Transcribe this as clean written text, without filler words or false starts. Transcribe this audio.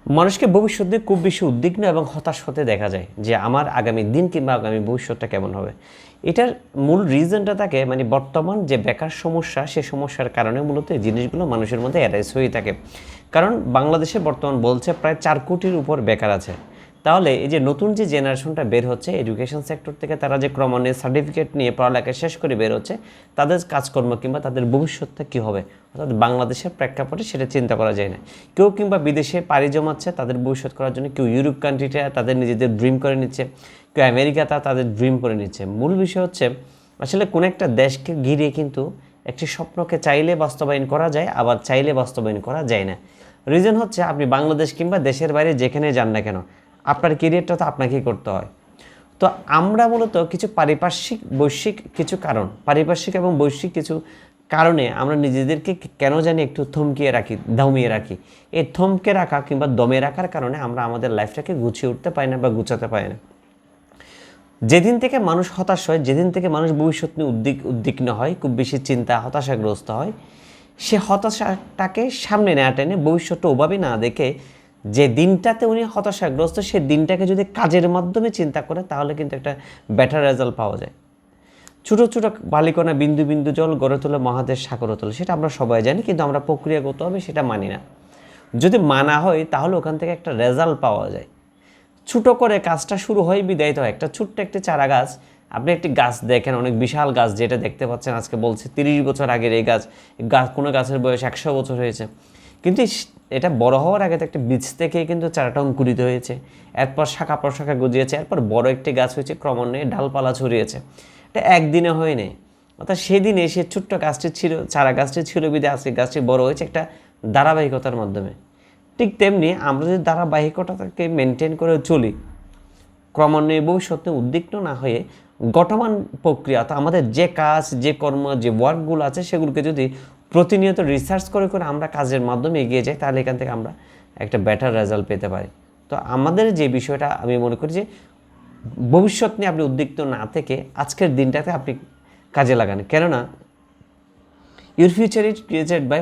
মানুষকে ভবিষ্যৎ নিয়ে খুব বেশি উদ্বিগ্ন এবং হতাশ হতে দেখা যায় যে আমার আগামী দিন কিংবা আগামী ভবিষ্যৎটা কেমন হবে। এটার মূল রিজনটা থাকে মানে বর্তমান যে বেকার সমস্যা, সে সমস্যার কারণে মূলত এই জিনিসগুলো মানুষের মধ্যে অ্যারাইজ হয়ে থাকে। কারণ বাংলাদেশে বর্তমান বলছে প্রায় 4 কোটির উপর বেকার আছে। তাহলে এই যে নতুন যে জেনারেশনটা বের হচ্ছে এডুকেশন সেক্টর থেকে, তারা যে ক্রমান্বয়ে সার্টিফিকেট নিয়ে পড়ালেখা শেষ করে বের হচ্ছে, তাদের কাজকর্ম কিংবা তাদের ভবিষ্যৎটা কী হবে অর্থাৎ বাংলাদেশের প্রেক্ষাপটে সেটা চিন্তা করা যায় না। কেউ কিংবা বিদেশে পাড়ি জমাচ্ছে তাদের ভবিষ্যৎ করার জন্য, কেউ ইউরোপ কান্ট্রিতে তাদের নিজেদের ড্রিম করে নিচ্ছে, কেউ আমেরিকাতে তাদের ড্রিম করে নিচ্ছে। মূল বিষয় হচ্ছে আসলে কোনো একটা দেশকে ঘিরে কিন্তু একটি স্বপ্নকে চাইলে বাস্তবায়ন করা যায়, আবার চাইলে বাস্তবায়ন করা যায় না। রিজন হচ্ছে আপনি বাংলাদেশ কিংবা দেশের বাইরে যেখানে যান না কেন, আপনার কেরিয়ারটা তো আপনাকেই করতে হয়। তো আমরা মূলত কিছু বৈশ্বিক কিছু কারণ, পারিপার্শ্বিক এবং বৈশ্বিক কিছু কারণে আমরা নিজেদেরকে কেন জানি একটু দমিয়ে রাখি। এই থমকে রাখা কিংবা দমে রাখার কারণে আমরা আমাদের লাইফটাকে গুছিয়ে উঠতে পারি না বা গুছাতে পারি না। যেদিন থেকে মানুষ হতাশ হয়, যেদিন থেকে মানুষ ভবিষ্যৎ নিয়ে উদ্বিগ্ন হয়, খুব বেশি চিন্তা হতাশাগ্রস্ত হয়, সে হতাশাটাকে সামনে না টেনে ভবিষ্যৎটা ওভাবে না দেখে যে দিনটাতে উনি হতাশাগ্রস্ত, সে দিনটাকে যদি কাজের মাধ্যমে চিন্তা করে তাহলে কিন্তু একটা বেটার রেজাল্ট পাওয়া যায়। ছোটো ছোটো বালিকণা বিন্দু বিন্দু জল গড়ে তোলে মহাদেশ সাগর তোলে, সেটা আমরা সবাই জানি, কিন্তু আমরা প্রক্রিয়াগতভাবে সেটা মানি না। যদি মানা হয় তাহলে ওখান থেকে একটা রেজাল্ট পাওয়া যায়। ছোটো করে কাজটা শুরু হয় বিদায়িত হয়। একটা ছোট্ট একটি চারা গাছ, আপনি একটি গাছ দেখেন, অনেক বিশাল গাছ যেটা দেখতে পাচ্ছেন, আজকে বলছে 30 বছর আগের এই গাছ, কোনো গাছের বয়স 100 বছর হয়েছে, কিন্তু এটা বড় হওয়ার আগে তো একটা বীজ থেকে কিন্তু চারাটা অঙ্কুরিত হয়েছে, এরপর শাখা প্রশাখা গজিয়েছে, এরপর বড় একটি গাছ হয়েছে, ক্রমান্বয়ে ডালপালা ছড়িয়েছে। এটা একদিনে হয়নি, অর্থাৎ সেদিনে সে ছোট্ট গাছটি ছিল, চারা গাছটি ছিল বিধে আজকে গাছটি বড় হয়েছে একটা ধারাবাহিকতার মাধ্যমে। ঠিক তেমনি আমরা যদি ধারাবাহিকতাকে মেনটেন করে চলি, ক্রমান্বয়ে ভবিষ্যতে উদ্বিগ্ন না হয়ে গঠমান প্রক্রিয়া, তো আমাদের যে কাজ, যে কর্ম, যে ওয়ার্কগুলো আছে সেগুলোকে যদি প্রতিনিয়ত রিসার্চ করে করে আমরা কাজের মাধ্যমে এগিয়ে যাই, তাহলে এখান থেকে আমরা একটা বেটার রেজাল্ট পেতে পারি। তো আমাদের যে বিষয়টা আমি মনে করি যে ভবিষ্যৎ নিয়ে আপনি উদ্বিগ্ন না থেকে আজকের দিনটাতে আপনি কাজে লাগান, কেননা your future is created by